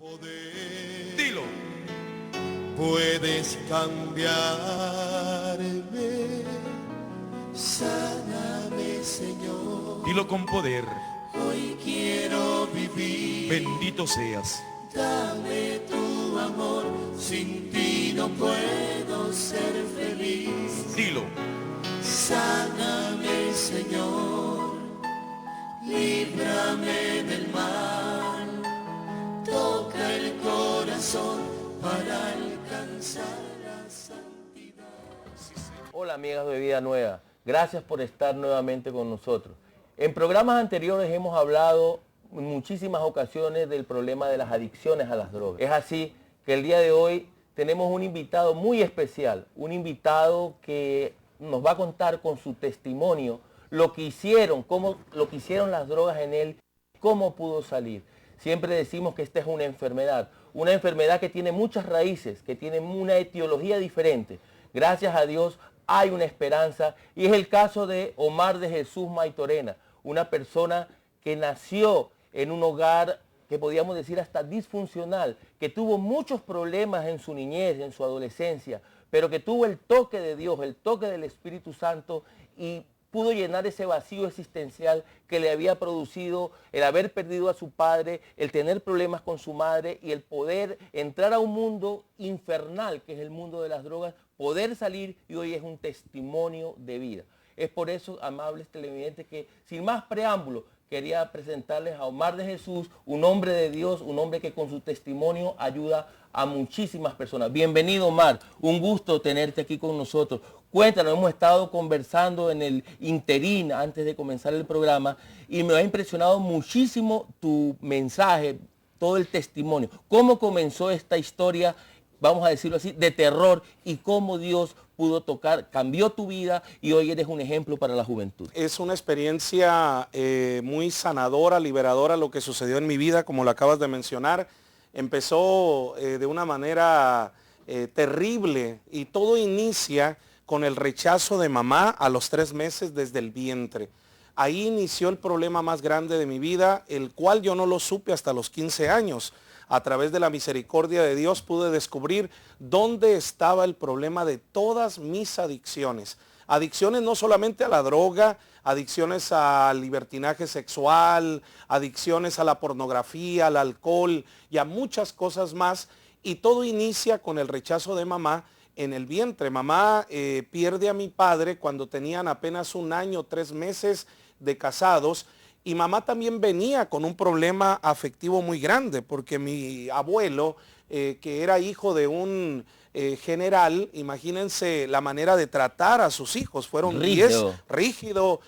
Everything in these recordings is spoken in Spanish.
Poder, Dilo. puedes cambiarme, sáname, Señor. Dilo con poder. Hoy quiero vivir. Bendito seas. Dame tu amor, sin ti no puedo ser feliz. Dilo. Sáname, Señor, líbrame del mal, toca el corazón para alcanzar la santidad. Hola amigas de Vida Nueva, gracias por estar nuevamente con nosotros. En programas anteriores hemos hablado en muchísimas ocasiones del problema de las adicciones a las drogas. Es así que el día de hoy tenemos un invitado muy especial, un invitado que nos va a contar con su testimonio lo que hicieron, lo que hicieron las drogas en él, cómo pudo salir. Siempre decimos que esta es una enfermedad que tiene muchas raíces, que tiene una etiología diferente. Gracias a Dios hay una esperanza y es el caso de Omar de Jesús Maitorena, una persona que nació en un hogar que podríamos decir hasta disfuncional, que tuvo muchos problemas en su niñez, en su adolescencia, pero que tuvo el toque de Dios, el toque del Espíritu Santo y pudo llenar ese vacío existencial que le había producido el haber perdido a su padre, el tener problemas con su madre y el poder entrar a un mundo infernal, que es el mundo de las drogas, poder salir y hoy es un testimonio de vida. Es por eso, amables televidentes, que sin más preámbulo, quería presentarles a Omar de Jesús, un hombre de Dios, un hombre que con su testimonio ayuda a muchísimas personas. Bienvenido, Omar, un gusto tenerte aquí con nosotros. Cuéntanos, hemos estado conversando en el interín antes de comenzar el programa y me ha impresionado muchísimo tu mensaje, todo el testimonio. ¿Cómo comenzó esta historia, vamos a decirlo así, de terror y cómo Dios pudo tocar, cambió tu vida y hoy eres un ejemplo para la juventud? Es una experiencia muy sanadora, liberadora lo que sucedió en mi vida, como lo acabas de mencionar. Empezó de una manera terrible y todo inicia con el rechazo de mamá a los 3 meses desde el vientre. Ahí inició el problema más grande de mi vida, el cual yo no lo supe hasta los 15 años. A través de la misericordia de Dios pude descubrir dónde estaba el problema de todas mis adicciones. Adicciones no solamente a la droga, adicciones al libertinaje sexual, adicciones a la pornografía, al alcohol y a muchas cosas más. Y todo inicia con el rechazo de mamá en el vientre. Mamá pierde a mi padre cuando tenían apenas 1 año, 3 meses de casados. Y mamá también venía con un problema afectivo muy grande, porque mi abuelo, que era hijo de un general, imagínense la manera de tratar a sus hijos, fueron 10, rígido,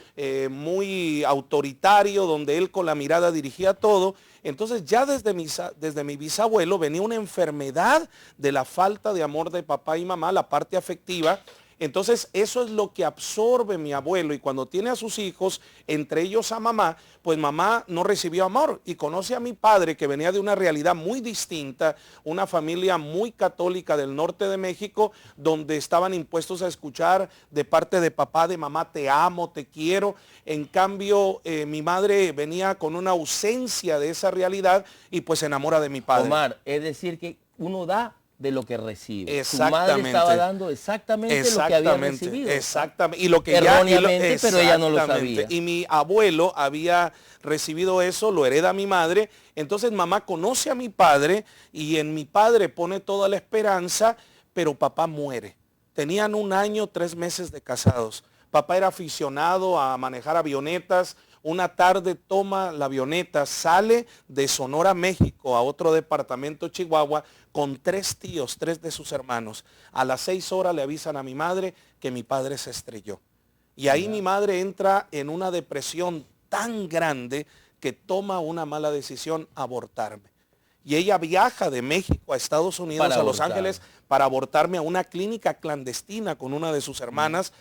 muy autoritario, donde él con la mirada dirigía todo. Entonces ya desde mi bisabuelo venía una enfermedad de la falta de amor de papá y mamá, la parte afectiva. Entonces eso es lo que absorbe mi abuelo y cuando tiene a sus hijos, entre ellos a mamá, pues mamá no recibió amor y conoce a mi padre que venía de una realidad muy distinta, una familia muy católica del norte de México, donde estaban impuestos a escuchar de parte de papá, de mamá, te amo, te quiero. En cambio, mi madre venía con una ausencia de esa realidad y pues se enamora de mi padre. Omar, es decir que uno da de lo que recibe. Exactamente. Tu madre estaba dando exactamente lo que había recibido. Exactamente. Y lo que erróneamente, pero ella no lo sabía. Y mi abuelo había recibido eso, lo hereda mi madre. Entonces mamá conoce a mi padre y en mi padre pone toda la esperanza, pero papá muere. Tenían 1 año, 3 meses de casados. Papá era aficionado a manejar avionetas. Una tarde toma la avioneta, sale de Sonora, México, a otro departamento, Chihuahua, con 3 tíos, 3 de sus hermanos. A las 6 horas le avisan a mi madre que mi padre se estrelló. Y ahí mi madre entra en una depresión tan grande que toma una mala decisión, abortarme. Y ella viaja de México a Estados Unidos, a Los Ángeles, para abortarme a una clínica clandestina con una de sus hermanas.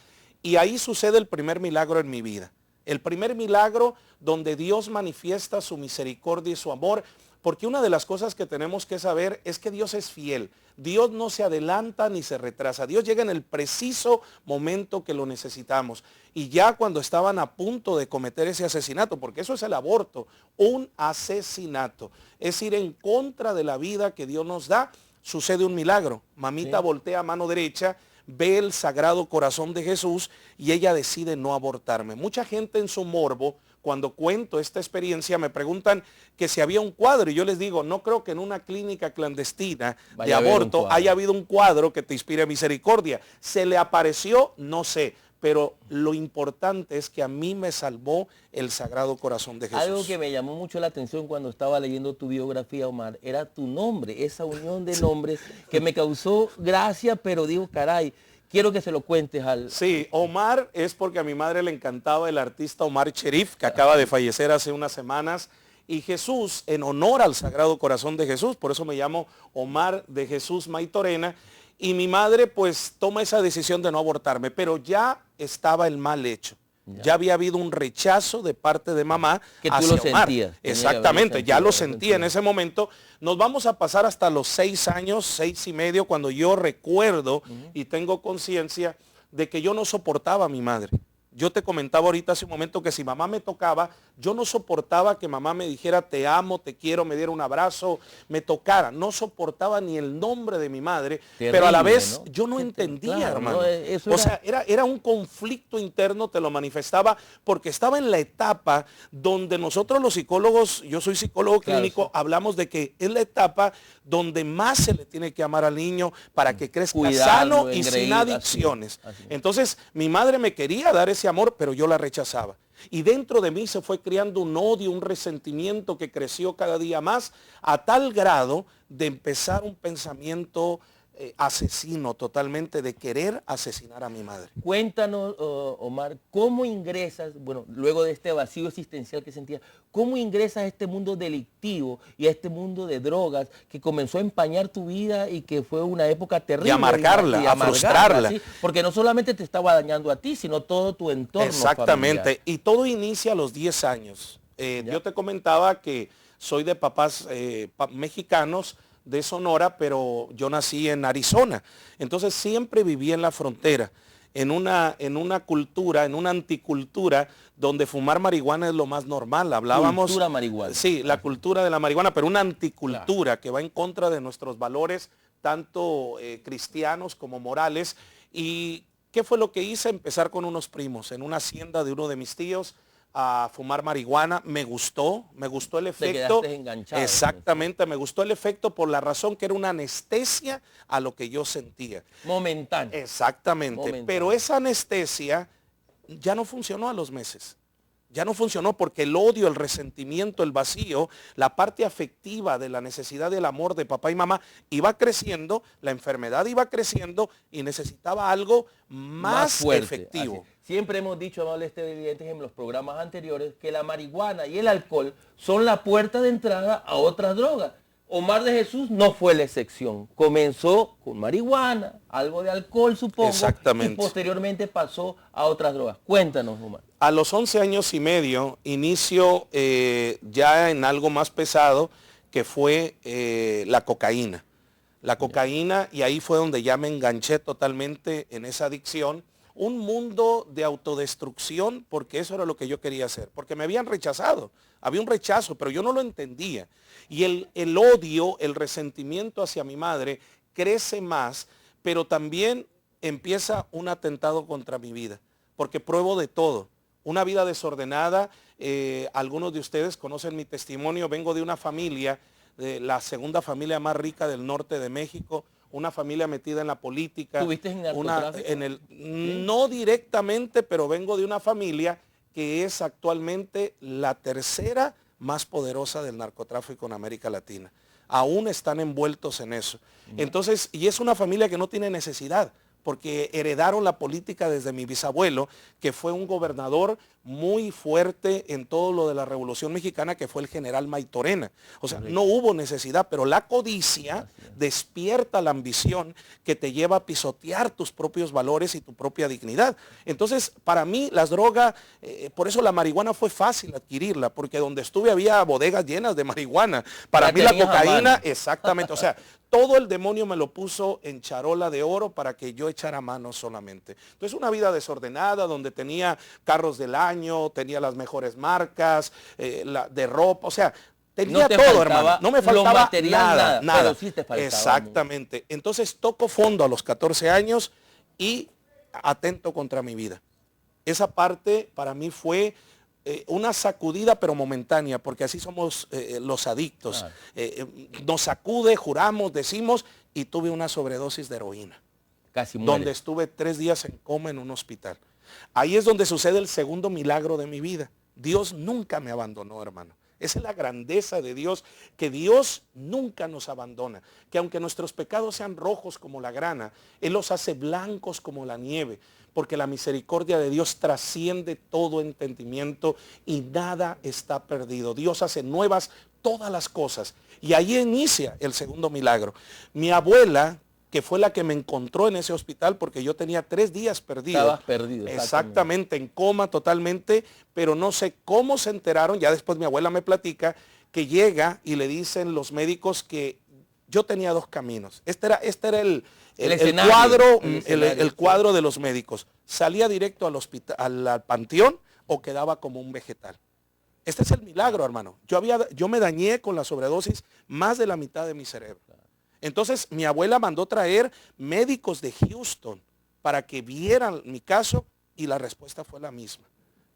Y ahí sucede el primer milagro en mi vida. El primer milagro donde Dios manifiesta su misericordia y su amor, porque una de las cosas que tenemos que saber es que Dios es fiel. Dios no se adelanta ni se retrasa. Dios llega en el preciso momento que lo necesitamos. Y ya cuando estaban a punto de cometer ese asesinato, porque eso es el aborto, un asesinato, es ir en contra de la vida que Dios nos da, sucede un milagro. Mamita voltea a mano derecha, ve el Sagrado Corazón de Jesús y ella decide no abortarme. Mucha gente en su morbo, cuando cuento esta experiencia, me preguntan que si había un cuadro y yo les digo, no creo que en una clínica clandestina de aborto haya habido un cuadro que te inspire misericordia. ¿Se le apareció? No sé. Pero lo importante es que a mí me salvó el Sagrado Corazón de Jesús. Algo que me llamó mucho la atención cuando estaba leyendo tu biografía, Omar, era tu nombre, esa unión de nombres que me causó gracia, pero digo, caray, quiero que se lo cuentes al... Sí, Omar es porque a mi madre le encantaba el artista Omar Sherif, que acaba de fallecer hace unas semanas, y Jesús, en honor al Sagrado Corazón de Jesús, por eso me llamo Omar de Jesús Maitorena, y mi madre pues toma esa decisión de no abortarme, pero ya estaba el mal hecho. Ya había habido un rechazo de parte de mamá que tú hacia lo Omar. sentías. Exactamente, ya lo sentía en ese momento. Nos vamos a pasar hasta los 6 años, 6 y medio, cuando yo recuerdo y tengo conciencia de que yo no soportaba a mi madre. Yo te comentaba ahorita hace un momento que si mamá me tocaba, yo no soportaba que mamá me dijera te amo, te quiero, me diera un abrazo, me tocara. No soportaba ni el nombre de mi madre, terrible, pero a la vez ¿no? Yo no entendía, claro, hermano. No, o sea, era un conflicto interno, te lo manifestaba, porque estaba en la etapa donde nosotros los psicólogos, yo soy psicólogo clínico, claro, hablamos de que es la etapa donde más se le tiene que amar al niño para que crezca sano y sin adicciones. Así. Entonces, mi madre me quería dar ese amor, pero yo la rechazaba. Y dentro de mí se fue creando un odio, un resentimiento que creció cada día más a tal grado de empezar un pensamiento asesino totalmente, de querer asesinar a mi madre. Cuéntanos, Omar, ¿cómo ingresas, bueno, luego de este vacío existencial que sentías, cómo ingresas a este mundo delictivo y a este mundo de drogas que comenzó a empañar tu vida y que fue una época terrible? Y a marcarla, a frustrarla. ¿Sí? Porque no solamente te estaba dañando a ti, sino todo tu entorno Exactamente, familiar. Y todo inicia a los 10 años. Yo te comentaba que soy de papás mexicanos, de Sonora, pero yo nací en Arizona. Entonces siempre viví en la frontera, en una cultura, en una anticultura, donde fumar marihuana es lo más normal. Hablábamos... Cultura marihuana. Sí, la cultura de la marihuana, pero una anticultura, claro, que va en contra de nuestros valores, tanto cristianos como morales. ¿Y qué fue lo que hice? Empezar con unos primos, en una hacienda de uno de mis tíos, a fumar marihuana. Me gustó el efecto. Te quedaste enganchado. Exactamente, me gustó el efecto por la razón que era una anestesia a lo que yo sentía. Momentáneo. Exactamente, momentáneo. Pero esa anestesia ya no funcionó a los meses. Ya no funcionó porque el odio, el resentimiento, el vacío, la parte afectiva de la necesidad del amor de papá y mamá iba creciendo, la enfermedad iba creciendo y necesitaba algo más fuerte, efectivo. Así. Siempre hemos dicho, amables televidentes, en los programas anteriores, que la marihuana y el alcohol son la puerta de entrada a otras drogas. Omar de Jesús no fue la excepción. Comenzó con marihuana, algo de alcohol, supongo. Exactamente. Y posteriormente pasó a otras drogas. Cuéntanos, Omar. A los 11 años y medio inicio ya en algo más pesado, que fue la cocaína. La cocaína, y ahí fue donde ya me enganché totalmente en esa adicción. Un mundo de autodestrucción, porque eso era lo que yo quería hacer, porque me habían rechazado, había un rechazo, pero yo no lo entendía. Y el odio, el resentimiento hacia mi madre crece más, pero también empieza un atentado contra mi vida, porque pruebo de todo. Una vida desordenada, algunos de ustedes conocen mi testimonio, vengo de una familia, de la segunda familia más rica del norte de México, una familia metida en la política. ¿Tuviste en narcotráfico? No directamente, pero vengo de una familia que es actualmente la tercera más poderosa del narcotráfico en América Latina. Aún están envueltos en eso. Entonces, y es una familia que no tiene necesidad, porque heredaron la política desde mi bisabuelo, que fue un gobernador muy fuerte en todo lo de la Revolución Mexicana, que fue el general Maytorena. O sea, no hubo necesidad, pero la codicia despierta la ambición que te lleva a pisotear tus propios valores y tu propia dignidad. Entonces, para mí, las drogas, por eso la marihuana fue fácil adquirirla, porque donde estuve había bodegas llenas de marihuana. Para mí la cocaína, exactamente, o sea, todo el demonio me lo puso en charola de oro para que yo echara mano solamente. Entonces una vida desordenada donde tenía carros del año, tenía las mejores marcas, de ropa, o sea, tenía todo, faltaba, hermano. No me faltaba nada. Pero sí te faltaba. Exactamente. Entonces toco fondo a los 14 años y atento contra mi vida. Esa parte para mí fue una sacudida pero momentánea, porque así somos los adictos. Nos sacude, juramos, decimos, y tuve una sobredosis de heroína. Casi muere. Donde estuve 3 días en coma en un hospital. Ahí es donde sucede el segundo milagro de mi vida. Dios nunca me abandonó, hermano. Esa es la grandeza de Dios, que Dios nunca nos abandona, que aunque nuestros pecados sean rojos como la grana, Él los hace blancos como la nieve, porque la misericordia de Dios trasciende todo entendimiento y nada está perdido. Dios hace nuevas todas las cosas. Y ahí inicia el segundo milagro. Mi abuela, que fue la que me encontró en ese hospital, porque yo tenía 3 días perdido. Estabas perdido. Exactamente, en coma totalmente, pero no sé cómo se enteraron. Ya después mi abuela me platica que llega y le dicen los médicos que yo tenía 2 caminos. Este era el cuadro de los médicos. Salía directo al hospital, al panteón, o quedaba como un vegetal. Este es el milagro, hermano. Yo me dañé con la sobredosis más de la mitad de mi cerebro. Entonces mi abuela mandó traer médicos de Houston para que vieran mi caso y la respuesta fue la misma.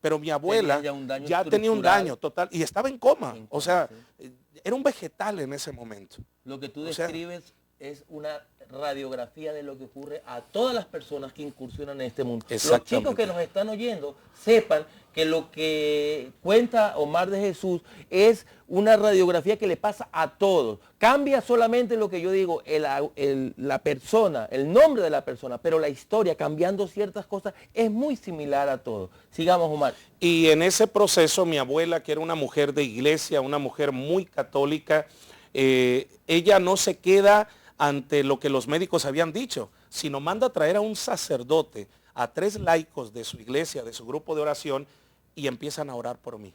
Pero mi abuela ya tenía un daño total y estaba en coma. O sea, era un vegetal en ese momento. Lo que tú describes es una radiografía de lo que ocurre a todas las personas que incursionan en este mundo. Los chicos que nos están oyendo sepan que lo que cuenta Omar de Jesús es una radiografía que le pasa a todos. Cambia solamente lo que yo digo, la persona, el nombre de la persona, pero la historia, cambiando ciertas cosas, es muy similar a todos. Sigamos, Omar. Y en ese proceso mi abuela, que era una mujer de iglesia, una mujer muy católica, ella no se queda ante lo que los médicos habían dicho, sino manda a traer a un sacerdote, a 3 laicos de su iglesia, de su grupo de oración, y empiezan a orar por mí.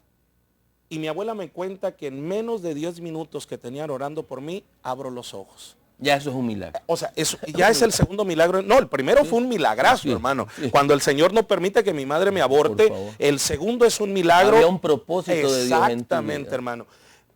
Y mi abuela me cuenta que en menos de 10 minutos que tenían orando por mí, abro los ojos. Ya eso es un milagro. O sea, eso ya es el segundo milagro. No, el primero fue un milagrazo, hermano. Cuando el Señor no permite que mi madre me aborte, el segundo es un milagro. Había un propósito de Dios en tu vida. Exactamente, hermano.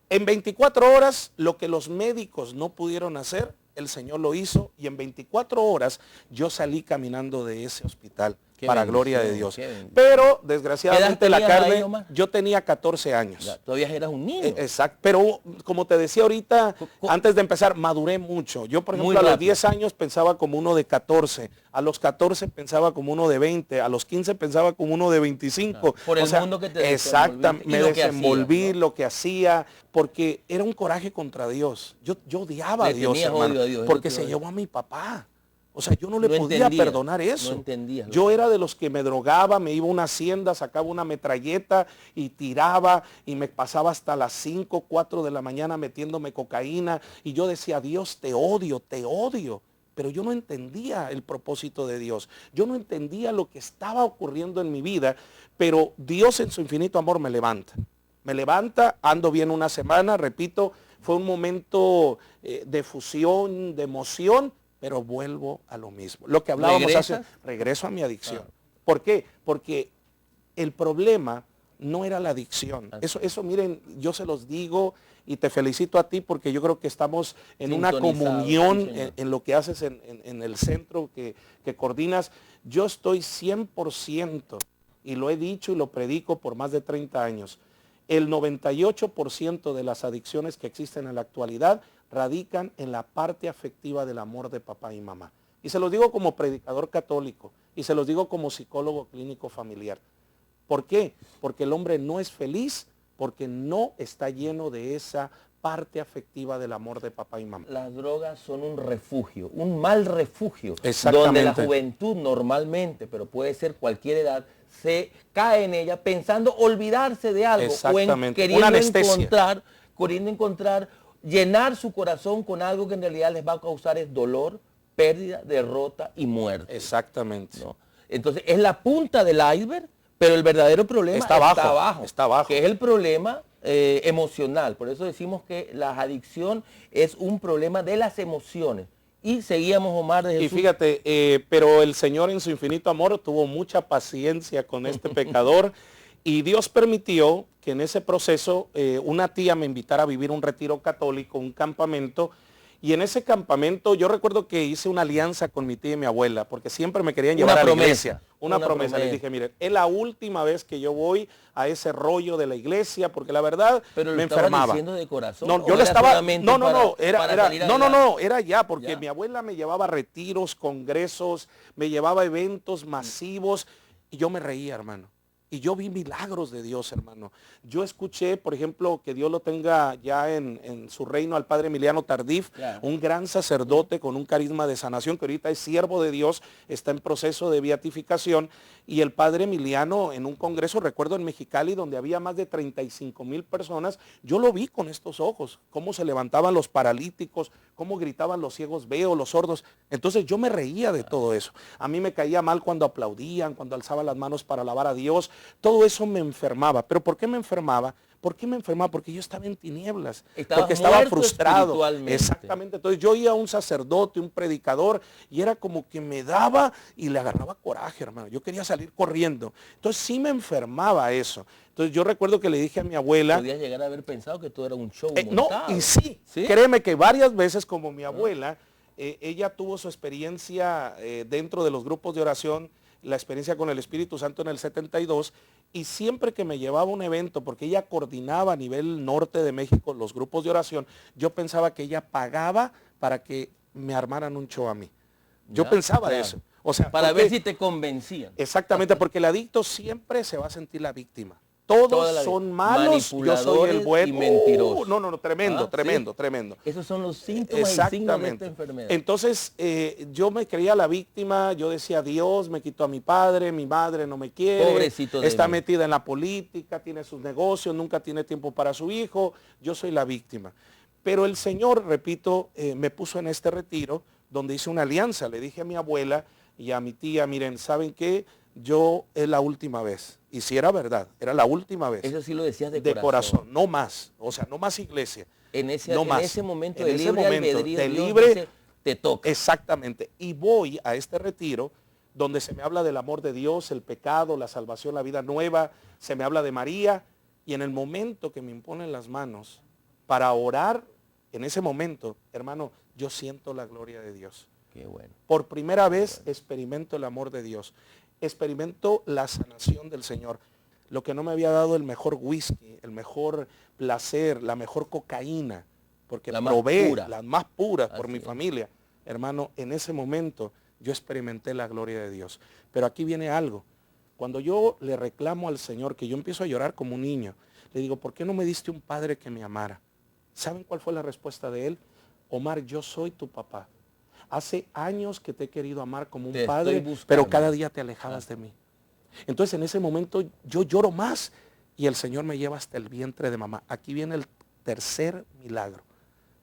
En 24 horas, lo que los médicos no pudieron hacer, el Señor lo hizo, y en 24 horas yo salí caminando de ese hospital. Para gloria de Dios. Pero desgraciadamente la carne, yo tenía 14 años. Ya, todavía eras un niño. Exacto, pero como te decía ahorita, antes de empezar, maduré mucho. Yo, por ejemplo, a los 10 años pensaba como uno de 14, a los 14 pensaba como uno de 20, a los 15 pensaba como uno de 25. Por el mundo que te exactamente, me desenvolví, lo que hacía, porque era un coraje contra Dios. Yo odiaba a Dios, hermano, porque se llevó a mi papá. O sea, yo no le podía perdonar eso. No entendía. Yo era de los que me drogaba, me iba a una hacienda, sacaba una metralleta y tiraba y me pasaba hasta las 5, 4 de la mañana metiéndome cocaína. Y yo decía, Dios, te odio, te odio. Pero yo no entendía el propósito de Dios. Yo no entendía lo que estaba ocurriendo en mi vida. Pero Dios en su infinito amor me levanta. Me levanta, ando bien una semana, repito, fue un momento de fusión, de emoción, pero vuelvo a lo mismo. Lo que hablábamos regreso a mi adicción. ¿Por qué? Porque el problema no era la adicción. Eso miren, yo se los digo y te felicito a ti porque yo creo que estamos en una comunión en lo que haces en el centro que coordinas. Yo estoy 100%, y lo he dicho y lo predico por más de 30 años, el 98% de las adicciones que existen en la actualidad radican en la parte afectiva del amor de papá y mamá. Y se los digo como predicador católico y se los digo como psicólogo clínico familiar. ¿Por qué? Porque el hombre no es feliz porque no está lleno de esa parte afectiva del amor de papá y mamá. Las drogas son un refugio, un mal refugio, Exactamente. donde la juventud normalmente, pero puede ser cualquier edad, se cae en ella pensando olvidarse de algo o Exactamente. queriendo Una anestesia. queriendo encontrar, llenar su corazón con algo que en realidad les va a causar es dolor, pérdida, derrota y muerte. Exactamente. ¿No? Entonces es la punta del iceberg, pero el verdadero problema Está abajo. que es el problema emocional. Por eso decimos que la adicción es un problema de las emociones. Y seguíamos, Omar, de Jesús. Y fíjate, pero el Señor en su infinito amor tuvo mucha paciencia con este pecador y Dios permitió que en ese proceso una tía me invitara a vivir un retiro católico, un campamento. Y en ese campamento yo recuerdo que hice una alianza con mi tía y mi abuela, porque siempre me querían llevar a la iglesia. Una promesa. Les dije, miren, es la última vez que yo voy a ese rollo de la iglesia, porque la verdad pero me enfermaba. Diciendo de corazón. No, yo le estaba, era ya, porque mi abuela me llevaba a retiros, congresos, me llevaba a eventos masivos y yo me reía, hermano. Y yo vi milagros de Dios, hermano. Yo escuché, por ejemplo, que Dios lo tenga ya en su reino al padre Emiliano Tardif, claro, un gran sacerdote con un carisma de sanación, que ahorita es siervo de Dios, está en proceso de beatificación. Y el padre Emiliano en un congreso, recuerdo en Mexicali, donde había más de 35,000 personas, yo lo vi con estos ojos, cómo se levantaban los paralíticos, cómo gritaban los ciegos veo, los sordos. Entonces yo me reía de todo eso. A mí me caía mal cuando aplaudían, cuando alzaban las manos para alabar a Dios. Todo eso me enfermaba. ¿Pero por qué me enfermaba? ¿Por qué me enfermaba? Porque yo estaba en tinieblas. Porque estaba frustrado. Exactamente. Entonces yo oía a un sacerdote, un predicador, y era como que me daba y le agarraba coraje, hermano. Yo quería salir corriendo. Entonces sí me enfermaba eso. Entonces yo recuerdo que le dije a mi abuela... Podías llegar a haber pensado que todo era un show no, y sí, créeme que varias veces, como mi abuela, ella tuvo su experiencia dentro de los grupos de oración, la experiencia con el Espíritu Santo en el 72, y siempre que me llevaba a un evento, porque ella coordinaba a nivel norte de México los grupos de oración, yo pensaba que ella pagaba para que me armaran un show a mí. Yo pensaba eso. O sea, para ver si te convencían. Exactamente, porque el adicto siempre se va a sentir la víctima. Todos son malos, yo soy el bueno. Y mentirosos. Tremendo. Esos son los síntomas y signos de esta enfermedad. Entonces, yo me creía la víctima, yo decía, Dios me quitó a mi padre, mi madre no me quiere, pobrecito de está mí, metida en la política, tiene sus negocios, nunca tiene tiempo para su hijo, yo soy la víctima. Pero el Señor, repito, me puso en este retiro, donde hice una alianza, le dije a mi abuela y a mi tía, miren, ¿saben qué? Yo es la última vez. Y si era verdad, era la última vez. Eso sí lo decías de corazón. No más. O sea, no más iglesia. En ese momento de libre albedrío, de libre, dice, te toca. Exactamente. Y voy a este retiro donde se me habla del amor de Dios, el pecado, la salvación, la vida nueva. Se me habla de María. Y en el momento que me imponen las manos para orar, en ese momento, hermano, yo siento la gloria de Dios. Qué bueno. Por primera vez experimento el amor de Dios. Experimento la sanación del Señor. Lo que no me había dado el mejor whisky, el mejor placer, la mejor cocaína, porque probé las más puras por mi familia. Hermano, en ese momento yo experimenté la gloria de Dios. Pero aquí viene algo. Cuando yo le reclamo al Señor, que yo empiezo a llorar como un niño, le digo, ¿por qué no me diste un padre que me amara? ¿Saben cuál fue la respuesta de él? Omar, yo soy tu papá. Hace años que te he querido amar como un padre, pero cada día te alejabas de mí. Entonces en ese momento yo lloro más y el Señor me lleva hasta el vientre de mamá. Aquí viene el tercer milagro.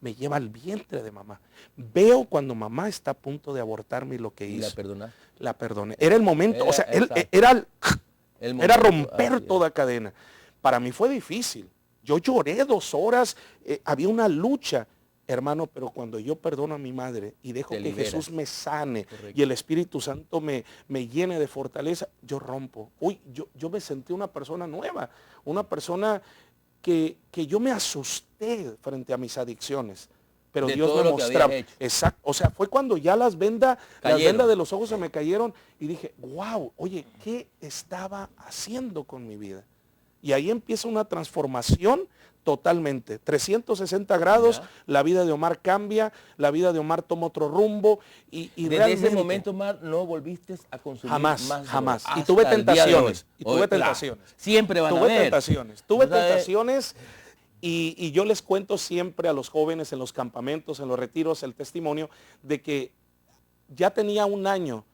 Me lleva al vientre de mamá. Veo cuando mamá está a punto de abortarme y lo que hizo. ¿La perdonaste? La perdoné. Era el momento, era romper toda cadena. Para mí fue difícil. Yo lloré 2 horas, había una lucha. Hermano, pero cuando yo perdono a mi madre y dejo que Jesús me sane y el Espíritu Santo me llene de fortaleza, yo rompo. Uy, yo me sentí una persona nueva, una persona que yo me asusté frente a mis adicciones. Pero Dios me mostraba. Exacto. O sea, fue cuando ya las vendas de los ojos se me cayeron y dije, wow, oye, ¿qué estaba haciendo con mi vida? Y ahí empieza una transformación totalmente, 360 grados, la vida de Omar cambia, la vida de Omar toma otro rumbo y desde realmente, ese momento, Omar, no volviste a consumir jamás. Y tuve tentaciones, Siempre van a haber. Tuve tentaciones Y yo les cuento siempre a los jóvenes en los campamentos, en los retiros, el testimonio de que ya tenía un año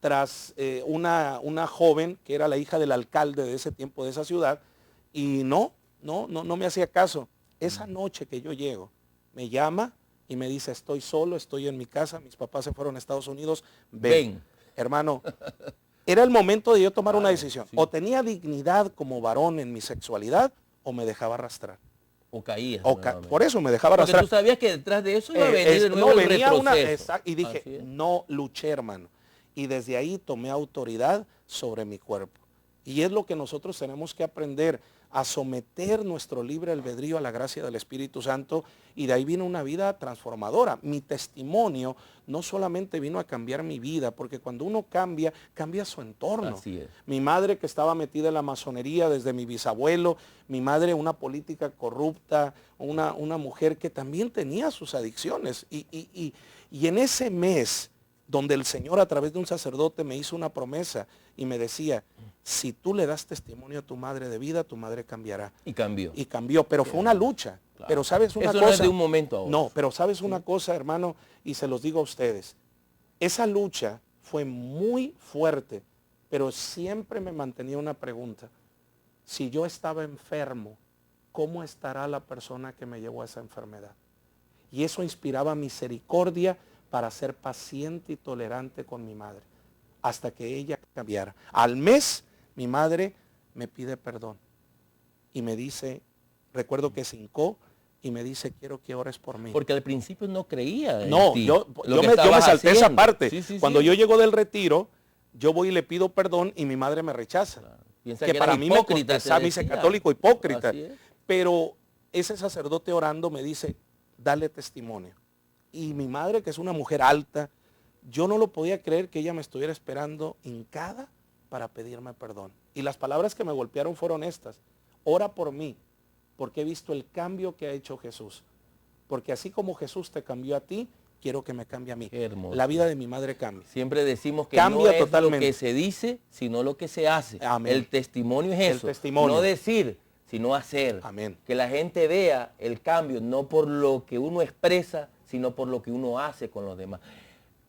tras una joven que era la hija del alcalde de ese tiempo, de esa ciudad, y no me hacía caso. Esa noche que yo llego, me llama y me dice, estoy solo, estoy en mi casa, mis papás se fueron a Estados Unidos, ven. Hermano, era el momento de yo tomar una decisión. Sí. O tenía dignidad como varón en mi sexualidad, o me dejaba arrastrar. O caías. Por eso me dejaba Porque arrastrar. tú sabías que detrás de eso iba a venir de nuevo el retroceso. Y dije, no luché, hermano. Y desde ahí tomé autoridad sobre mi cuerpo. Y es lo que nosotros tenemos que aprender, a someter nuestro libre albedrío a la gracia del Espíritu Santo, y de ahí vino una vida transformadora. Mi testimonio no solamente vino a cambiar mi vida, porque cuando uno cambia, cambia su entorno. Así es. Mi madre, que estaba metida en la masonería desde mi bisabuelo, mi madre una política corrupta, una mujer que también tenía sus adicciones. Y en ese mes donde el Señor a través de un sacerdote me hizo una promesa y me decía, si tú le das testimonio a tu madre de vida, tu madre cambiará. Y cambió. Y cambió, pero fue una lucha. Claro. Pero sabes una Eso cosa. no es de un momento a otro. No, pero sabes una cosa, hermano, y se los digo a ustedes. Esa lucha fue muy fuerte, pero siempre me mantenía una pregunta. Si yo estaba enfermo, ¿cómo estará la persona que me llevó a esa enfermedad? Y eso inspiraba misericordia para ser paciente y tolerante con mi madre, hasta que ella cambiara. Al mes, mi madre me pide perdón y me dice, recuerdo que se hincó y me dice, quiero que ores por mí. Porque al principio no creía en No, ti, yo lo que me salté esa haciendo. parte. Sí, Cuando sí. yo llego del retiro, yo voy y le pido perdón y mi madre me rechaza. Claro. Piensa Que que para eras mí hipócrita, te me dice decía. católico hipócriita. Así es. Pero ese sacerdote orando me dice, dale testimonio. Y mi madre, que es una mujer alta, yo no lo podía creer que ella me estuviera esperando hincada para pedirme perdón. Y las palabras que me golpearon fueron estas: ora por mí, porque he visto el cambio que ha hecho Jesús. Porque así como Jesús te cambió a ti, quiero que me cambie a mí. Qué hermoso. La vida de mi madre cambia. Siempre decimos que Cambia no es totalmente. lo que se dice, sino lo que se hace. Amén. El testimonio es El eso. testimonio. No decir, sino hacer. Amén. Que la gente vea el cambio, no por lo que uno expresa, sino por lo que uno hace con los demás.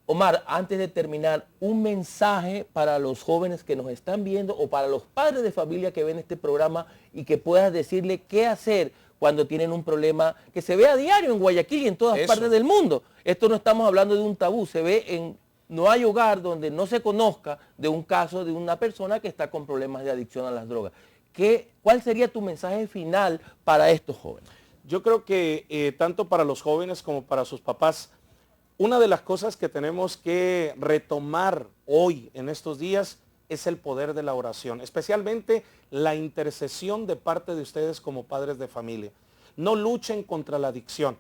Omar, antes de terminar, un mensaje para los jóvenes que nos están viendo o para los padres de familia que ven este programa y que puedas decirle qué hacer cuando tienen un problema que se ve a diario en Guayaquil y en todas partes del mundo. Esto no estamos hablando de un tabú, se ve en... No hay hogar donde no se conozca de un caso de una persona que está con problemas de adicción a las drogas. ¿Cuál sería tu mensaje final para estos jóvenes? Yo creo que tanto para los jóvenes como para sus papás, una de las cosas que tenemos que retomar hoy en estos días es el poder de la oración, especialmente la intercesión de parte de ustedes como padres de familia. No luchen contra la adicción,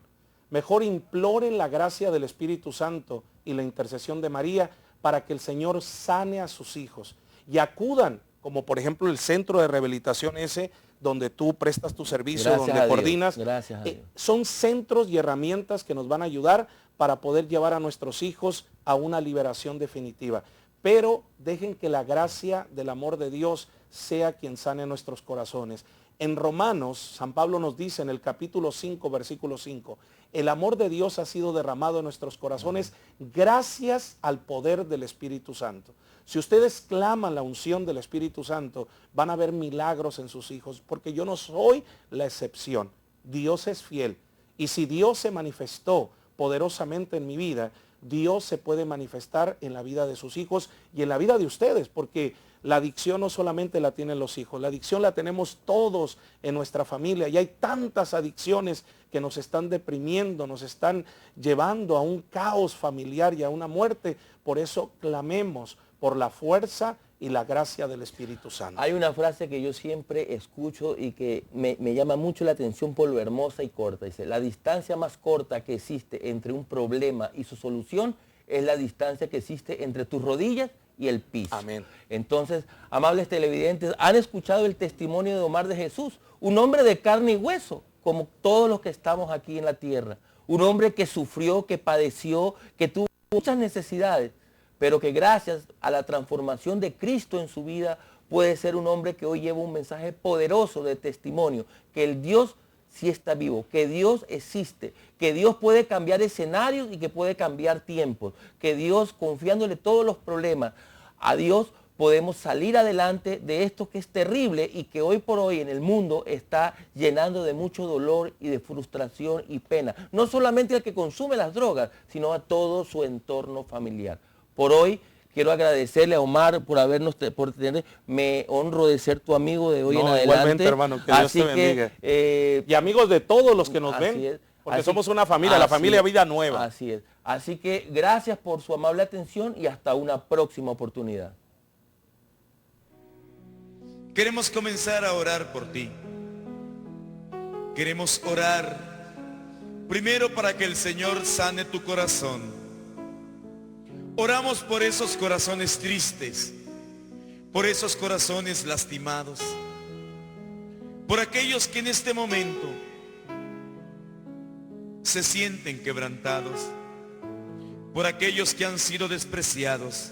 mejor imploren la gracia del Espíritu Santo y la intercesión de María para que el Señor sane a sus hijos y acudan, como por ejemplo el centro de rehabilitación ese, donde tú prestas tu servicio, Gracias donde a Dios, coordinas. gracias a Dios. Son centros y herramientas que nos van a ayudar para poder llevar a nuestros hijos a una liberación definitiva. Pero dejen que la gracia del amor de Dios sea quien sane nuestros corazones. En Romanos, San Pablo nos dice en el capítulo 5, versículo 5, el amor de Dios ha sido derramado en nuestros corazones gracias al poder del Espíritu Santo. Si ustedes claman la unción del Espíritu Santo, van a ver milagros en sus hijos, porque yo no soy la excepción. Dios es fiel. Y si Dios se manifestó poderosamente en mi vida, Dios se puede manifestar en la vida de sus hijos y en la vida de ustedes, porque la adicción no solamente la tienen los hijos, la adicción la tenemos todos en nuestra familia y hay tantas adicciones que nos están deprimiendo, nos están llevando a un caos familiar y a una muerte. Por eso clamemos por la fuerza y la gracia del Espíritu Santo. Hay una frase que yo siempre escucho y que me llama mucho la atención por lo hermosa y corta. Dice, la distancia más corta que existe entre un problema y su solución es la distancia que existe entre tus rodillas y el piso. Amén. Entonces, amables televidentes, han escuchado el testimonio de Omar de Jesús, un hombre de carne y hueso, como todos los que estamos aquí en la tierra. Un hombre que sufrió, que padeció, que tuvo muchas necesidades, pero que gracias a la transformación de Cristo en su vida puede ser un hombre que hoy lleva un mensaje poderoso de testimonio, que el Dios sí está vivo, que Dios existe, que Dios puede cambiar escenarios y que puede cambiar tiempos, que Dios, confiándole todos los problemas a Dios, podemos salir adelante de esto que es terrible y que hoy por hoy en el mundo está llenando de mucho dolor y de frustración y pena. No solamente al que consume las drogas, sino a todo su entorno familiar. Por hoy quiero agradecerle a Omar por tener, me honro de ser tu amigo de hoy en adelante. Igualmente, hermano, que Dios así te bendiga. Que, y amigos de todos los que nos así ven, es. porque Así- somos una familia, la familia es. Vida Nueva. Así es. Así que gracias por su amable atención y hasta una próxima oportunidad. Queremos comenzar a orar por ti. Queremos orar primero para que el Señor sane tu corazón. Oramos por esos corazones tristes, por esos corazones lastimados, por aquellos que en este momento se sienten quebrantados, por aquellos que han sido despreciados,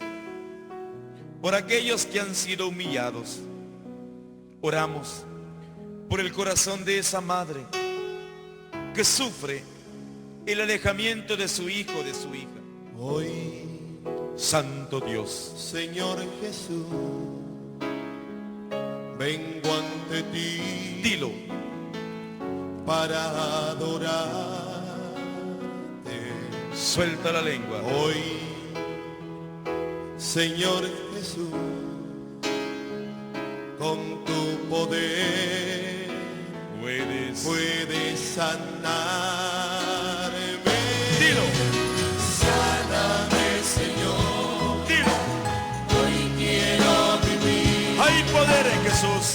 por aquellos que han sido humillados. Oramos por el corazón de esa madre que sufre el alejamiento de su hijo, de su hija. Hoy, Santo Dios, Señor Jesús, vengo ante ti dilo. para adorarte. Suelta la lengua. Hoy, Señor Jesús, con tu poder puedes sanarme. Dilo. Sáname, Señor, Dilo. hoy quiero vivir. Hay poder en Jesús.